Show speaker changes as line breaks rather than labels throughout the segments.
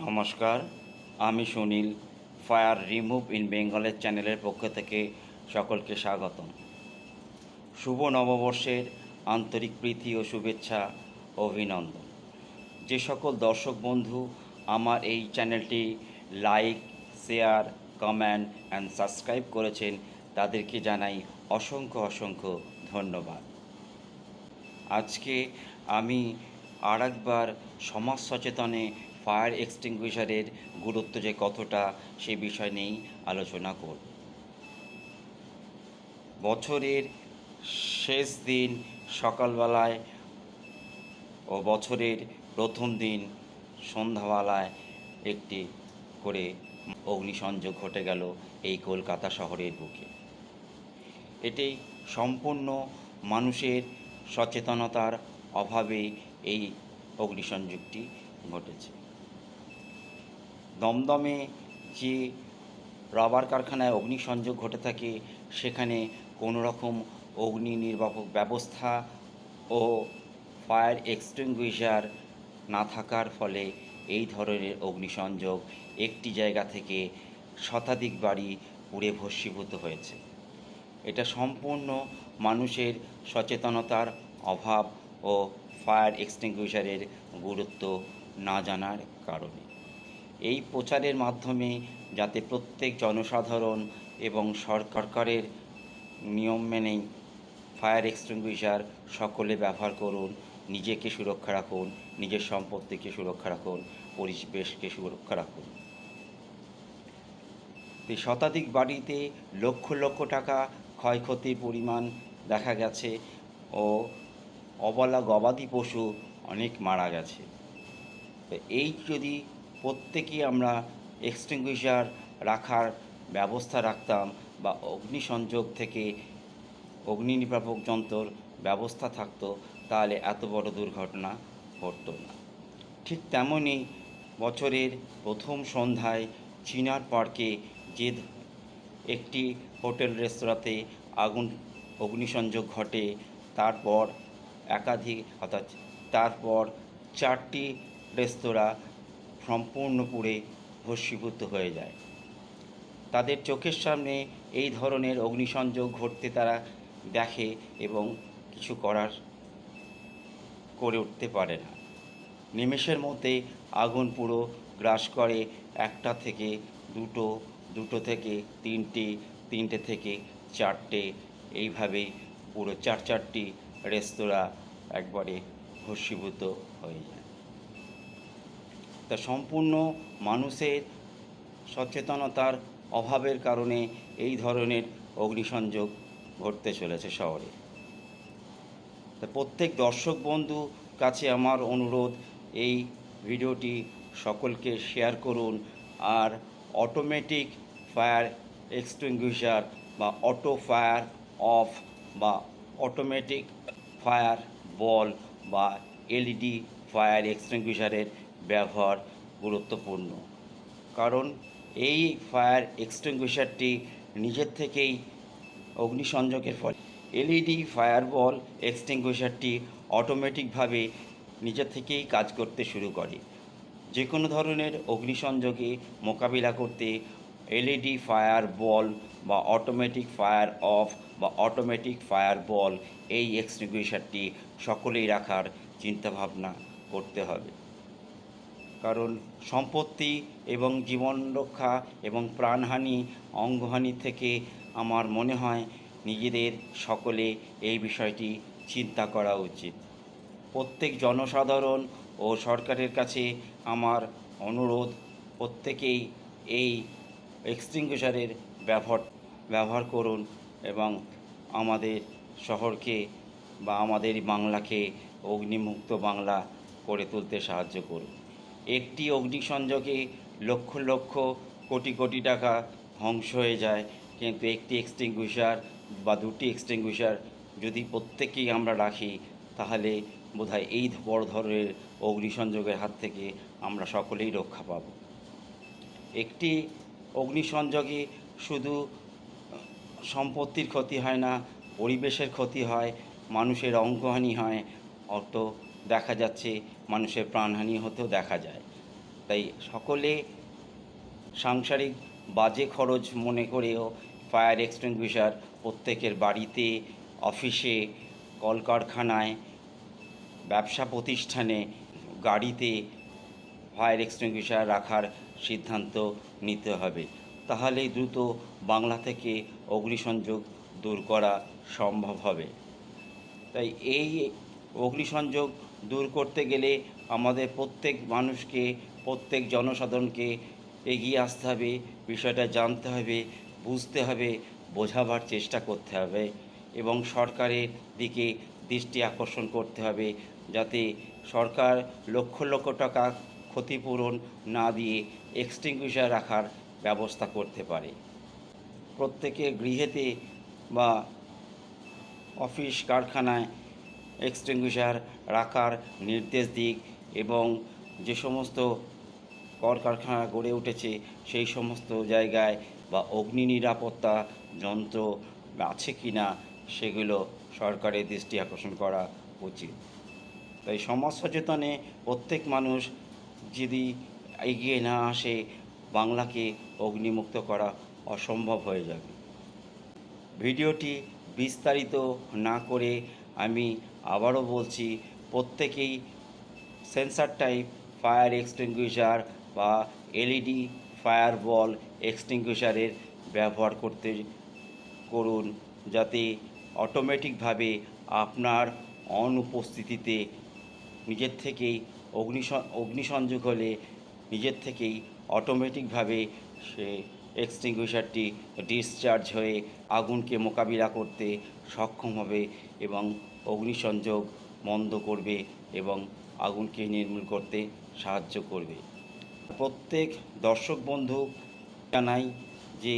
নমস্কার, আমি Sunil. Fire remove in বেঙ্গলের চ্যানেলের পক্ষ থেকে সকলকে স্বাগতম। শুভ নববর্ষের আন্তরিক প্রীতি ও শুভেচ্ছা, অভিনন্দন। যে সকল দর্শক বন্ধু আমার এই চ্যানেলটি like, share, comment and subscribe করেছেন, তাদেরকে জানাই অসংখ্য অসংখ্য ধন্যবাদ। আজকে আমি আরেকবার সমাজ সচেতনে ফায়ার এক্সটিংগুইশারের গুরুত্ব যে কতটা সে বিষয় নিয়েই আলোচনা করব। বছরের শেষ দিন সকালবেলায় ও বছরের প্রথম দিন সন্ধ্যাবেলায় একটি করে অগ্নিসংযোগ ঘটে গেল এই কলকাতা শহরের বুকে। এটি সম্পূর্ণ মানুষের সচেতনতার অভাবে এই অগ্নিসংযোগটি ঘটেছে। দমদমে যে রাবার কারখানায় অগ্নিসংযোগ ঘটে থাকে, সেখানে কোনো রকম অগ্নি নির্বাপক ব্যবস্থা ও ফায়ার এক্সটিংগুইশার না থাকার ফলে এই ধরনের অগ্নিসংযোগ একটি জায়গা থেকে শতাধিক বাড়ি পুড়ে ভস্মীভূত হয়েছে। এটা সম্পূর্ণ মানুষের সচেতনতার অভাব ও ফায়ার এক্সটিংগুইশারের গুরুত্ব না জানার কারণে। এই প্রচারের মাধ্যমে যাতে প্রত্যেক জনসাধারণ এবং সরকারের নিয়ম মেনেই ফায়ার এক্সটিংগুইশার সকলে ব্যবহার করুন, নিজেকে সুরক্ষা রাখুন, নিজের সম্পত্তিকে সুরক্ষা রাখুন, পরিবেশকে সুরক্ষা রাখুন। এই শতাধিক বাড়িতে লক্ষ লক্ষ টাকা ক্ষয়ক্ষতির পরিমাণ দেখা গেছে ও অবলা গবাদি পশু অনেক মারা গেছে। তো এই যদি প্রত্যেকেই আমরা এক্সটিংগুইশার রাখার ব্যবস্থা রাখতাম বা অগ্নিসংযোগ থেকে অগ্নি নির্বাপক যন্ত্রর ব্যবস্থা থাকতো, তাহলে এত বড় দুর্ঘটনা ঘটতো না। ঠিক তেমনই বছরের প্রথম সন্ধ্যায় চিনার পার্কে যে একটি হোটেল রেস্তোরাঁতে অগ্নিসংযোগ ঘটে, তারপর তারপর 4টি রেস্তোরাঁ সম্পূর্ণ পুড়ে ভস্মীভূত হয়ে যায়। তাদের চোখের সামনে এই ধরনের অগ্নিসংযোগ ঘটতে তারা দেখে এবং কিছু করে উঠতে পারে না। নিমেষের মধ্যে আগুন পুরো গ্রাস করে একটা থেকে দুটো, দুটো থেকে তিনটে, তিনটে থেকে চারটে, এইভাবেই পুরো চারটি রেস্তোরাঁ একবারে ভস্মীভূত হয়ে যায়। তা সম্পূর্ণ মানুষের সচেতনতার অভাবের কারণে এই ধরনের অগ্নিসংযোগ ঘটতে চলেছে শহরে। তা প্রত্যেক দর্শক বন্ধু কাছে আমার অনুরোধ, এই ভিডিওটি সকলকে শেয়ার করুন। আর অটোমেটিক ফায়ার এক্সটিংগুইশার বা অটো ফায়ার অফ বা অটোমেটিক ফায়ার বল বা এলইডি ফায়ার এক্সটিংগুইশারের ব্যবহার গুরুত্বপূর্ণ, কারণ এই ফায়ার এক্সটিংগুইশারটি নিজের থেকেই অগ্নিসংযোগের ফলে এলইডি ফায়ার বল এক্সটিংগুইশারটি অটোমেটিকভাবে নিজের থেকেই কাজ করতে শুরু করে। যে কোনো ধরনের অগ্নিসংযোগে মোকাবিলা করতে এলইডি ফায়ার বল বা অটোমেটিক ফায়ার অফ বা অটোমেটিক ফায়ার বল এই এক্সটিংগুইশারটি সকলেই রাখার চিন্তাভাবনা করতে হবে। কারণ সম্পত্তি এবং জীবন রক্ষা এবং প্রাণহানি, অঙ্গহানি থেকে আমার মনে হয় নিজেদের সকলে এই বিষয়টি চিন্তা করা উচিত। প্রত্যেক জনসাধারণ ও সরকারের কাছে আমার অনুরোধ, প্রত্যেকেই এই এক্সটিংগুইশারের ব্যবহার করুন এবং আমাদের শহরকে বা আমাদের বাংলাকে অগ্নিমুক্ত বাংলা করে তুলতে সাহায্য করুন। একটি অগ্নিসংযোগে লক্ষ লক্ষ কোটি কোটি টাকা ধ্বংস হয়ে যায়, কিন্তু একটি এক্সটিংগুইশার বা দুটি এক্সটিংগুইশার যদি প্রত্যেকেই আমরা রাখি, তাহলে বোধহয় এই বড় ধরনের অগ্নিসংযোগের হাত থেকে আমরা সকলেই রক্ষা পাব। একটি অগ্নিসংযোগে শুধু সম্পত্তির ক্ষতি হয় না, পরিবেশের ক্ষতি হয়, মানুষের অঙ্গহানি হয়, অত দেখা যাচ্ছে মানুষের প্রাণহানি হতেও দেখা যায়। তাই সকলে সাংসারিক বাজে খরচ মনে করেও ফায়ার এক্সটিংগুইশার প্রত্যেকের বাড়িতে, অফিসে, কলকারখানায়, ব্যবসা প্রতিষ্ঠানে, গাড়িতে ফায়ার এক্সটিংগুইশার রাখার সিদ্ধান্ত নিতে হবে। তাহলেই দ্রুত বাংলা থেকে অগ্নিসংযোগ দূর করা সম্ভব হবে। তাই এই অগ্নিসংযোগ দূর করতে গেলে আমাদের প্রত্যেক মানুষকে, প্রত্যেক জনসাধারণকে এগিয়ে আসতে হবে, বিষয়টা জানতে হবে, বুঝতে হবে, বোঝাবার চেষ্টা করতে হবে এবং সরকারের দিকে দৃষ্টি আকর্ষণ করতে হবে, যাতে সরকার লক্ষ লক্ষ টাকা ক্ষতিপূরণ না দিয়ে এক্সটিংগুইশার রাখার ব্যবস্থা করতে পারে। প্রত্যেকের গৃহেতে বা অফিস কারখানায় এক্সটিংগুইশার রাখার নির্দেশ দিক এবং যে সমস্ত কলকারখানা গড়ে উঠেছে সেই সমস্ত জায়গায় বা অগ্নি নিরাপত্তা যন্ত্র আছে কি না সেগুলো সরকারের দৃষ্টি আকর্ষণ করা উচিত। তাই সমাজ সচেতনে প্রত্যেক মানুষ যদি এগিয়ে না আসে, বাংলাকে অগ্নিমুক্ত করা অসম্ভব হয়ে যাবে। ভিডিওটি বিস্তারিত না করে আমি আবারও বলছি, প্রত্যেকেই সেন্সার টাইপ ফায়ার এক্সটিংগুইশার বা এলইডি ফায়ার বল এক্সটিংগুইশারের ব্যবহার করুন, যাতে অটোমেটিকভাবে আপনার অনুপস্থিতিতে নিজের থেকেই অগ্নিসংযোগ হলে নিজের থেকেই অটোমেটিকভাবে সে এক্সটিংগুইশারটি ডিসচার্জ হয়ে আগুনকে মোকাবিলা করতে সক্ষম হবে এবং অগ্নিসংযোগ বন্ধ করবে এবং আগুনকে নির্মূল করতে সাহায্য করবে। প্রত্যেক দর্শক বন্ধু জানাই যে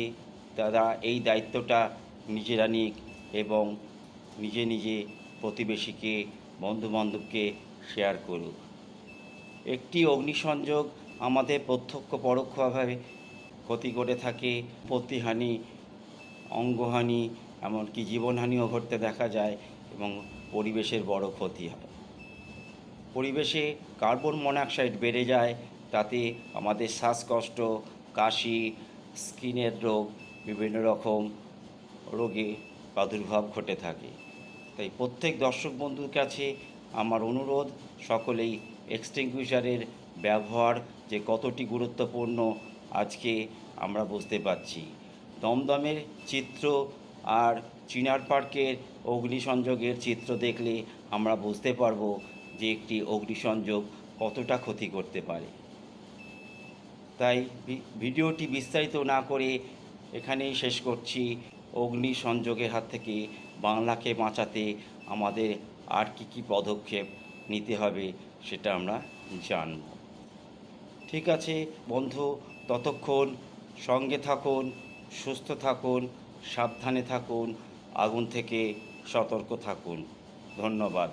তারা এই দায়িত্বটা নিজেরা নিক এবং নিজে নিজে প্রতিবেশীকে, বন্ধুবান্ধবকে শেয়ার করুক। একটি অগ্নিসংযোগ আমাদের প্রত্যক্ষ পরোক্ষভাবে ক্ষতি করে থাকে, প্রতিহানি, অঙ্গহানি, এমনকি জীবনহানিও ঘটতে দেখা যায় এবং পরিবেশের বড় ক্ষতি হয়। পরিবেশে কার্বন মনোক্সাইড বেড়ে যায়, তাতে আমাদের শ্বাসকষ্ট, কাশি, স্কিনের রোগ, বিভিন্ন রকম রোগে প্রাদুর্ভাব ঘটে থাকে। তাই প্রত্যেক দর্শক বন্ধুর কাছে আমার অনুরোধ, সকলেই এক্সটিংগুইশারের ব্যবহার যে কতটি গুরুত্বপূর্ণ আজকে আমরা বুঝতে পারছি। দমদমের চিত্র আর চিনার পার্কের অগ্নিসংযোগের চিত্র দেখলে আমরা বুঝতে পারব যে একটি অগ্নিসংযোগ কতটা ক্ষতি করতে পারে। তাই ভিডিওটি বিস্তারিত না করে এখানেই শেষ করছি। অগ্নিসংযোগের হাত থেকে বাংলাকে বাঁচাতে আমাদের আর কী পদক্ষেপ নিতে হবে সেটা আমরা জানব। ঠিক আছে বন্ধু, ততক্ষণ সঙ্গে থাকুন, সুস্থ থাকুন, সাবধানে থাকুন, আগুন থেকে সতর্ক থাকুন। ধন্যবাদ।